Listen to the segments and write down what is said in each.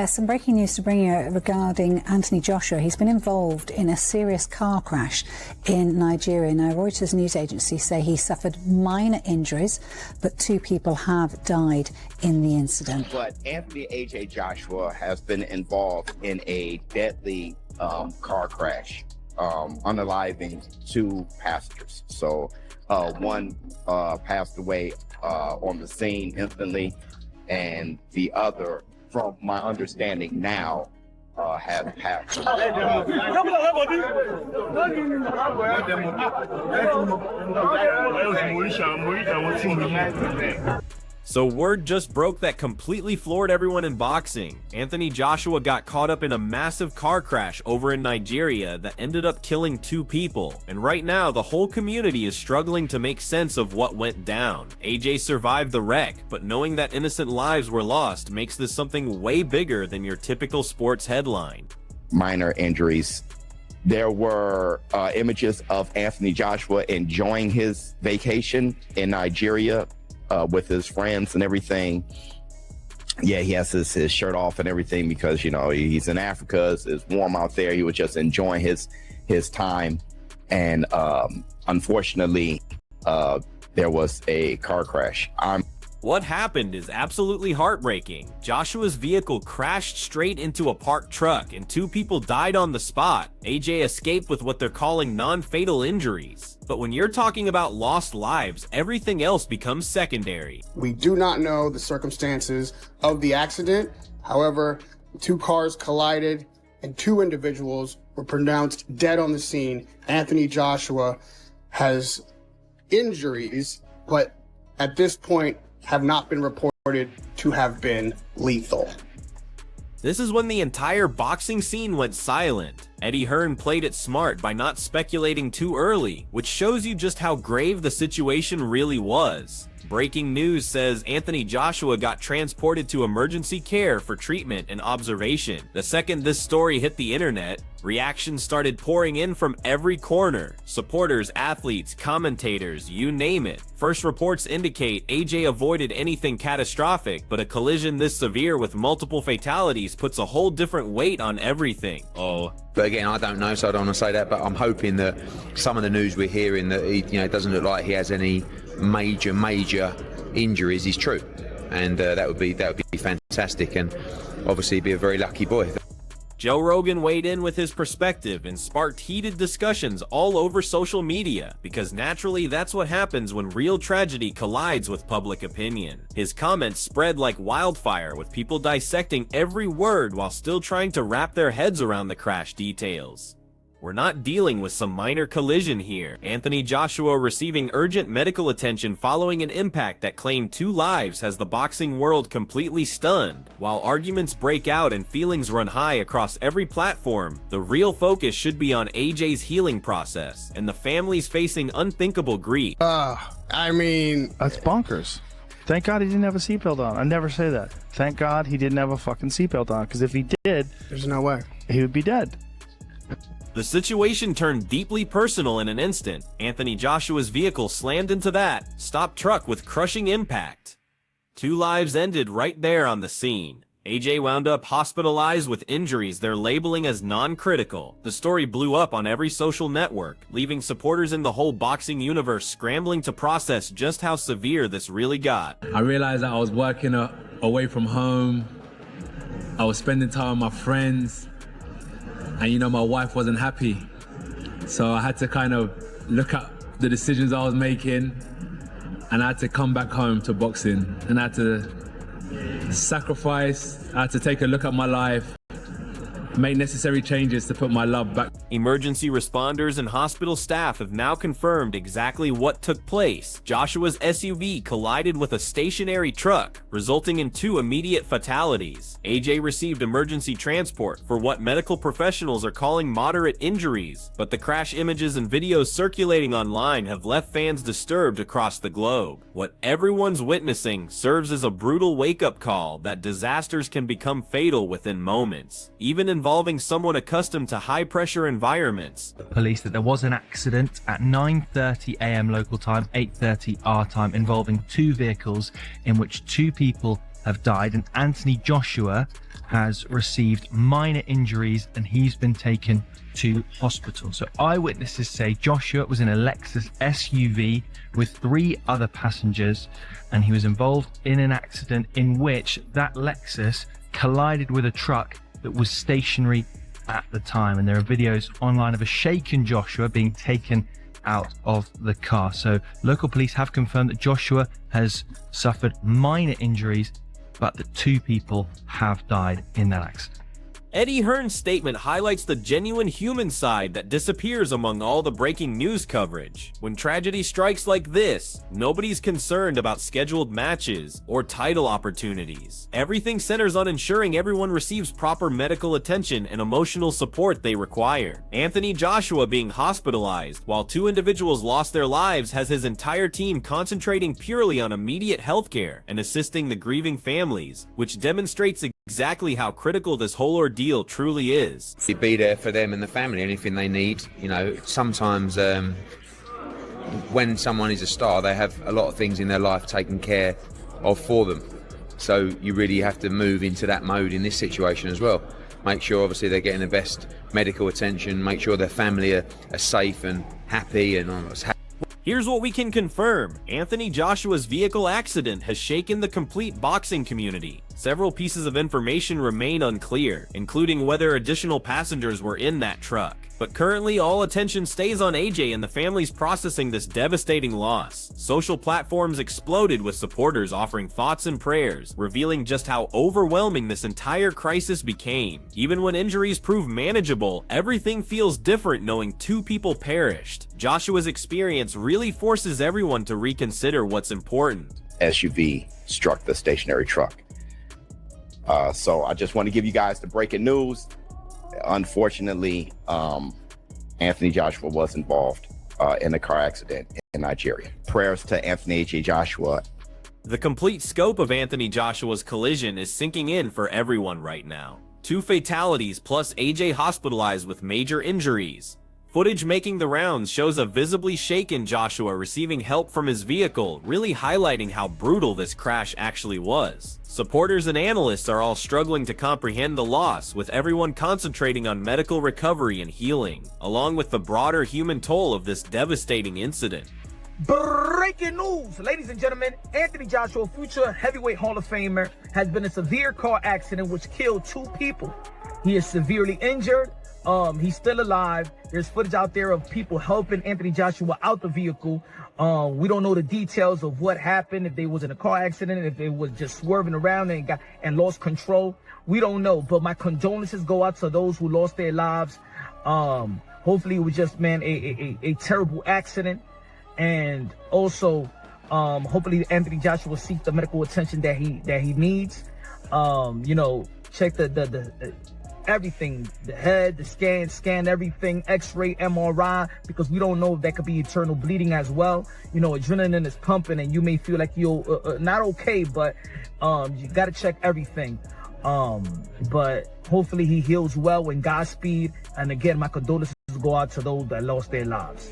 Yeah, some breaking news to bring you regarding Anthony Joshua. He's been involved in a serious car crash in Nigeria. Now, Reuters news agency say he suffered minor injuries, but 2 people have died in the incident. But Anthony A.J. Joshua has been involved in a deadly car crash, unaliving 2 passengers. So one passed away on the scene instantly, and the other, from my understanding now, has passed. So word just broke that completely floored everyone in boxing. Anthony Joshua got caught up in a massive car crash over in Nigeria that ended up killing 2 people. And right now, the whole community is struggling to make sense of what went down. AJ survived the wreck, but knowing that innocent lives were lost makes this something way bigger than your typical sports headline. Minor injuries. There were images of Anthony Joshua enjoying his vacation in Nigeria with his friends and everything. Yeah, he has his shirt off and everything because, you know, he's in Africa. It's warm out there. He was just enjoying his time. And unfortunately, there was a car crash. What happened is absolutely heartbreaking. Joshua's vehicle crashed straight into a parked truck and 2 people died on the spot. AJ escaped with what they're calling non-fatal injuries. But when you're talking about lost lives, everything else becomes secondary. We do not know the circumstances of the accident. However, 2 cars collided and 2 individuals were pronounced dead on the scene. Anthony Joshua has injuries, but at this point, have not been reported to have been lethal. This is when the entire boxing scene went silent. Eddie Hearn played it smart by not speculating too early, which shows you just how grave the situation really was. Breaking news says Anthony Joshua got transported to emergency care for treatment and observation. The second this story hit the internet, reactions started pouring in from every corner. Supporters, athletes, commentators, you name it. First reports indicate AJ avoided anything catastrophic, but a collision this severe with multiple fatalities puts a whole different weight on everything. But again, I don't know, so I don't want to say that, but I'm hoping that some of the news we're hearing that he, it doesn't look like he has any major injuries is true, and that would be fantastic, and obviously be a very lucky boy. Joe Rogan weighed in with his perspective and sparked heated discussions all over social media, because naturally that's what happens when real tragedy collides with public opinion. His comments spread like wildfire, with people dissecting every word while still trying to wrap their heads around the crash details. We're not dealing with some minor collision here. Anthony Joshua receiving urgent medical attention following an impact that claimed 2 lives has the boxing world completely stunned. While arguments break out and feelings run high across every platform, the real focus should be on AJ's healing process and the families facing unthinkable grief. I mean, that's bonkers. Thank God he didn't have a seatbelt on. I never say that. Thank God he didn't have a fucking seatbelt on, because if he did, there's no way. He would be dead. The situation turned deeply personal in an instant. Anthony Joshua's vehicle slammed into that stopped truck with crushing impact. 2 lives ended right there on the scene. AJ wound up hospitalized with injuries they're labeling as non-critical. The story blew up on every social network, leaving supporters in the whole boxing universe scrambling to process just how severe this really got. I realized that I was working away from home. I was spending time with my friends. And my wife wasn't happy. So I had to kind of look at the decisions I was making, and I had to come back home to boxing, and I had to sacrifice, I had to take a look at my life, make necessary changes to put my love back. Emergency responders and hospital staff have now confirmed exactly what took place. Joshua's SUV collided with a stationary truck, resulting in 2 immediate fatalities. AJ received emergency transport for what medical professionals are calling moderate injuries, but the crash images and videos circulating online have left fans disturbed across the globe. What everyone's witnessing serves as a brutal wake-up call that disasters can become fatal within moments, even involving someone accustomed to high-pressure environments. Police that there was an accident at 9:30 AM local time, 8:30 our time, involving 2 vehicles in which 2 people have died, and Anthony Joshua has received minor injuries and he's been taken to hospital. So eyewitnesses say Joshua was in a Lexus SUV with 3 other passengers, and he was involved in an accident in which that Lexus collided with a truck that was stationary at the time. And there are videos online of a shaken Joshua being taken out of the car. So local police have confirmed that Joshua has suffered minor injuries, but that 2 people have died in that accident. Eddie Hearn's statement highlights the genuine human side that disappears among all the breaking news coverage. When tragedy strikes like this, nobody's concerned about scheduled matches or title opportunities. Everything centers on ensuring everyone receives proper medical attention and emotional support they require. Anthony Joshua being hospitalized, while 2 individuals lost their lives, has his entire team concentrating purely on immediate healthcare and assisting the grieving families, which demonstrates exactly how critical this whole ordeal truly is. You be there for them and the family, anything they need. You know, sometimes when someone is a star, they have a lot of things in their life taken care of for them. So you really have to move into that mode in this situation as well. Make sure obviously they're getting the best medical attention, make sure their family are safe and happy and happy. Here's what we can confirm. Anthony Joshua's vehicle accident has shaken the complete boxing community. Several pieces of information remain unclear, including whether additional passengers were in that truck. But currently, all attention stays on AJ and the families processing this devastating loss. Social platforms exploded with supporters offering thoughts and prayers, revealing just how overwhelming this entire crisis became. Even when injuries prove manageable, everything feels different knowing 2 people perished. Joshua's experience really forces everyone to reconsider what's important. SUV struck the stationary truck. So I just want to give you guys the breaking news. Unfortunately, Anthony Joshua was involved in a car accident in Nigeria. Prayers to Anthony H.A. Joshua. The complete scope of Anthony Joshua's collision is sinking in for everyone right now. 2 fatalities plus AJ hospitalized with major injuries. Footage making the rounds shows a visibly shaken Joshua receiving help from his vehicle, really highlighting how brutal this crash actually was. Supporters and analysts are all struggling to comprehend the loss, with everyone concentrating on medical recovery and healing, along with the broader human toll of this devastating incident. Breaking news, ladies and gentlemen, Anthony Joshua, future heavyweight Hall of Famer, has been in a severe car accident which killed 2 people. He is severely injured. He's still alive. There's footage out there of people helping Anthony Joshua out the vehicle. We don't know the details of what happened, if they was in a car accident, if they was just swerving around and lost control. We don't know, but my condolences go out to those who lost their lives. Hopefully it was just, man, a terrible accident. And also, hopefully Anthony Joshua seeks the medical attention that he needs. You know, check the everything, the head, the scan everything, x-ray, MRI, because we don't know if that could be internal bleeding as well. You know, adrenaline is pumping and you may feel like you're not okay, but you got to check everything. But hopefully he heals well and Godspeed. And again, my condolences go out to those that lost their lives.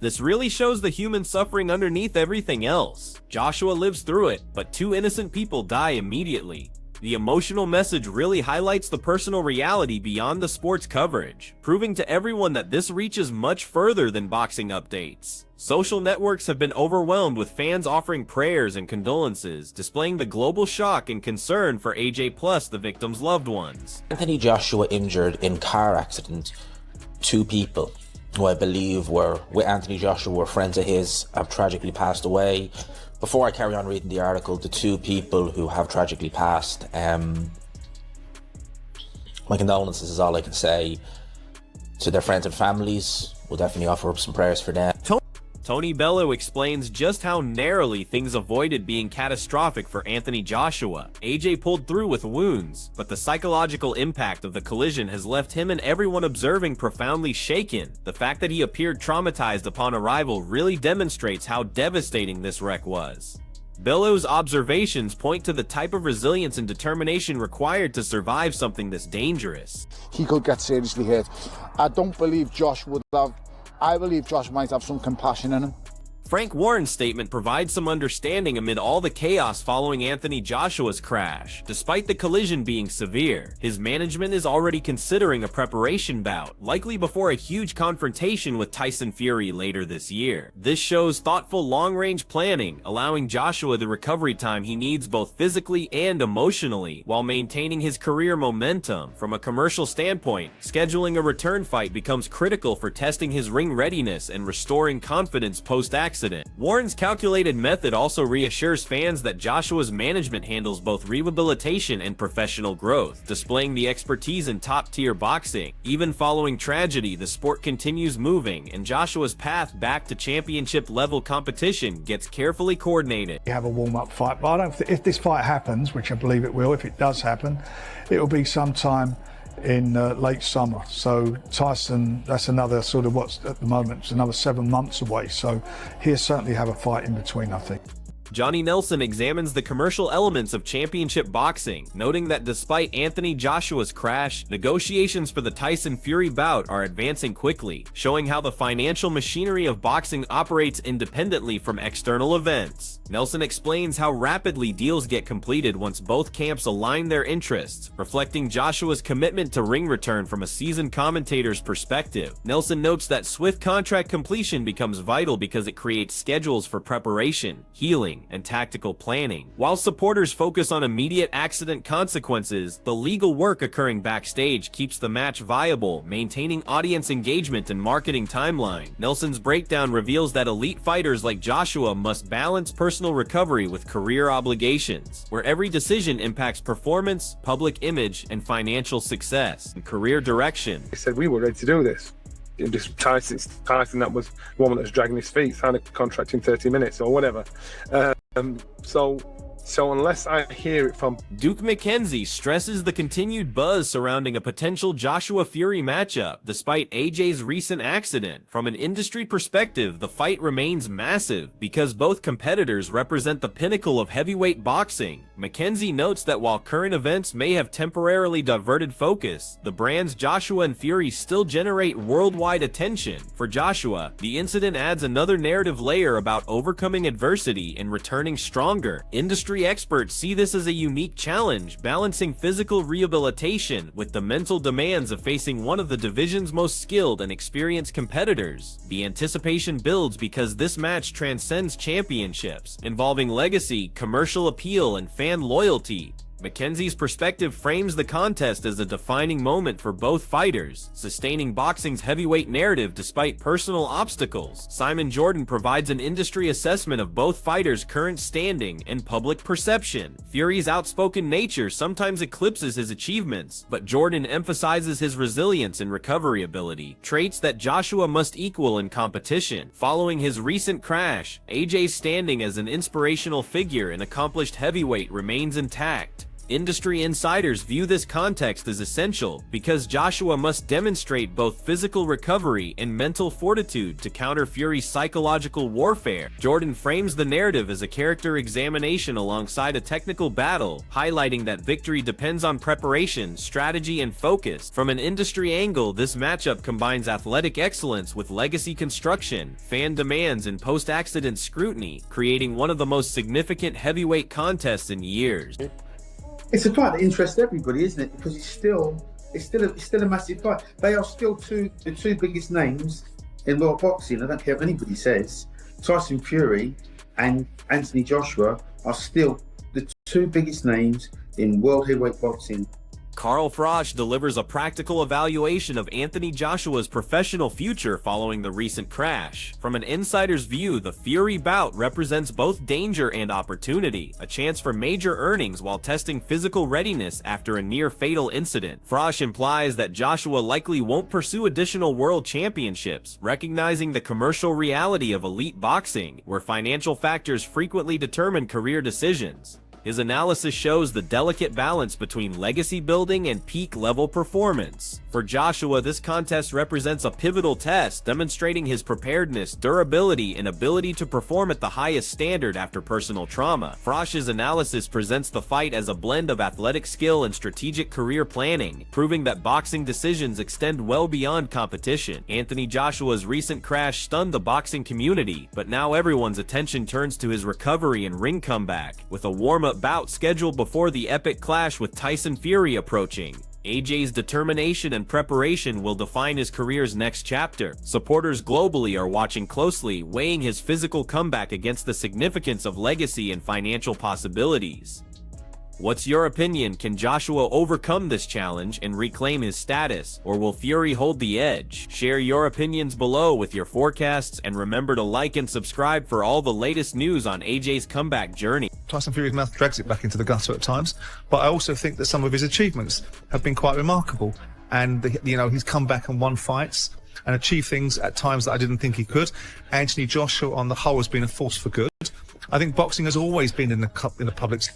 This really shows the human suffering underneath everything else. Joshua lives through it, but 2 innocent people die immediately. The emotional message really highlights the personal reality beyond the sports coverage, proving to everyone that this reaches much further than boxing updates. Social networks have been overwhelmed with fans offering prayers and condolences, displaying the global shock and concern for AJ plus the victims' loved ones. Anthony Joshua injured in car accident. 2 people who I believe were with Anthony Joshua were friends of his have tragically passed away. Before I carry on reading the article, the 2 people who have tragically passed, my condolences is all I can say to their friends and families. We'll definitely offer up some prayers for them. Tony Bello explains just how narrowly things avoided being catastrophic for Anthony Joshua. AJ pulled through with wounds, but the psychological impact of the collision has left him and everyone observing profoundly shaken. The fact that he appeared traumatized upon arrival really demonstrates how devastating this wreck was. Bello's observations point to the type of resilience and determination required to survive something this dangerous. He could get seriously hurt. I don't believe Josh would have. I believe Josh might have some compassion in him. Frank Warren's statement provides some understanding amid all the chaos following Anthony Joshua's crash. Despite the collision being severe, his management is already considering a preparation bout, likely before a huge confrontation with Tyson Fury later this year. This shows thoughtful long-range planning, allowing Joshua the recovery time he needs both physically and emotionally, while maintaining his career momentum. From a commercial standpoint, scheduling a return fight becomes critical for testing his ring readiness and restoring confidence post-accident. Warren's calculated method also reassures fans that Joshua's management handles both rehabilitation and professional growth, displaying the expertise in top-tier boxing. Even following tragedy, the sport continues moving, and Joshua's path back to championship-level competition gets carefully coordinated. You have a warm-up fight, but I don't if this fight happens, which I believe it will, if it does happen, it will be sometime in late summer. So Tyson, that's another sort of what's at the moment, it's another 7 months away. So he'll certainly have a fight in between, I think. Johnny Nelson examines the commercial elements of championship boxing, noting that despite Anthony Joshua's crash, negotiations for the Tyson Fury bout are advancing quickly, showing how the financial machinery of boxing operates independently from external events. Nelson explains how rapidly deals get completed once both camps align their interests, reflecting Joshua's commitment to ring return from a seasoned commentator's perspective. Nelson notes that swift contract completion becomes vital because it creates schedules for preparation, healing, and tactical planning. While supporters focus on immediate accident consequences, the legal work occurring backstage keeps the match viable, maintaining audience engagement and marketing timeline. Nelson's breakdown reveals that elite fighters like Joshua must balance personal recovery with career obligations, where every decision impacts performance, public image, and financial success, and career direction. He said we were ready to do this. Just Tyson, that was the woman that was dragging his feet, signed a contract in 30 minutes or whatever. So unless I hear it from... Duke McKenzie stresses the continued buzz surrounding a potential Joshua Fury matchup, despite AJ's recent accident. From an industry perspective, the fight remains massive, because both competitors represent the pinnacle of heavyweight boxing. McKenzie notes that while current events may have temporarily diverted focus, the brands Joshua and Fury still generate worldwide attention. For Joshua, the incident adds another narrative layer about overcoming adversity and returning stronger. Industry experts see this as a unique challenge, balancing physical rehabilitation with the mental demands of facing one of the division's most skilled and experienced competitors. The anticipation builds because this match transcends championships, involving legacy, commercial appeal, and fan loyalty. McKenzie's perspective frames the contest as a defining moment for both fighters, sustaining boxing's heavyweight narrative despite personal obstacles. Simon Jordan provides an industry assessment of both fighters' current standing and public perception. Fury's outspoken nature sometimes eclipses his achievements, but Jordan emphasizes his resilience and recovery ability, traits that Joshua must equal in competition. Following his recent crash, AJ's standing as an inspirational figure and accomplished heavyweight remains intact. Industry insiders view this context as essential because Joshua must demonstrate both physical recovery and mental fortitude to counter Fury's psychological warfare. Jordan frames the narrative as a character examination alongside a technical battle, highlighting that victory depends on preparation, strategy, and focus. From an industry angle, this matchup combines athletic excellence with legacy construction, fan demands, and post-accident scrutiny, creating one of the most significant heavyweight contests in years. It's a fight that interests everybody, isn't it? Because it's still a massive fight. They are still the two biggest names in world boxing. I don't care what anybody says. Tyson Fury and Anthony Joshua are still the two biggest names in world heavyweight boxing. Carl Frosch delivers a practical evaluation of Anthony Joshua's professional future following the recent crash. From an insider's view, the Fury bout represents both danger and opportunity, a chance for major earnings while testing physical readiness after a near-fatal incident. Frosch implies that Joshua likely won't pursue additional world championships, recognizing the commercial reality of elite boxing, where financial factors frequently determine career decisions. His analysis shows the delicate balance between legacy building and peak-level performance. For Joshua, this contest represents a pivotal test, demonstrating his preparedness, durability, and ability to perform at the highest standard after personal trauma. Frosch's analysis presents the fight as a blend of athletic skill and strategic career planning, proving that boxing decisions extend well beyond competition. Anthony Joshua's recent crash stunned the boxing community, but now everyone's attention turns to his recovery and ring comeback, with a warm-up bout scheduled before the epic clash with Tyson Fury approaching. AJ's determination and preparation will define his career's next chapter. Supporters globally are watching closely, weighing his physical comeback against the significance of legacy and financial possibilities. What's your opinion? Can Joshua overcome this challenge and reclaim his status, or will Fury hold the edge? Share your opinions below with your forecasts, and remember to like and subscribe for all the latest news on AJ's comeback journey. Tyson Fury's mouth drags it back into the gutter at times, but I also think that some of his achievements have been quite remarkable. And he's come back and won fights and achieved things at times that I didn't think he could. Anthony Joshua, on the whole, has been a force for good. I think boxing has always been in the public's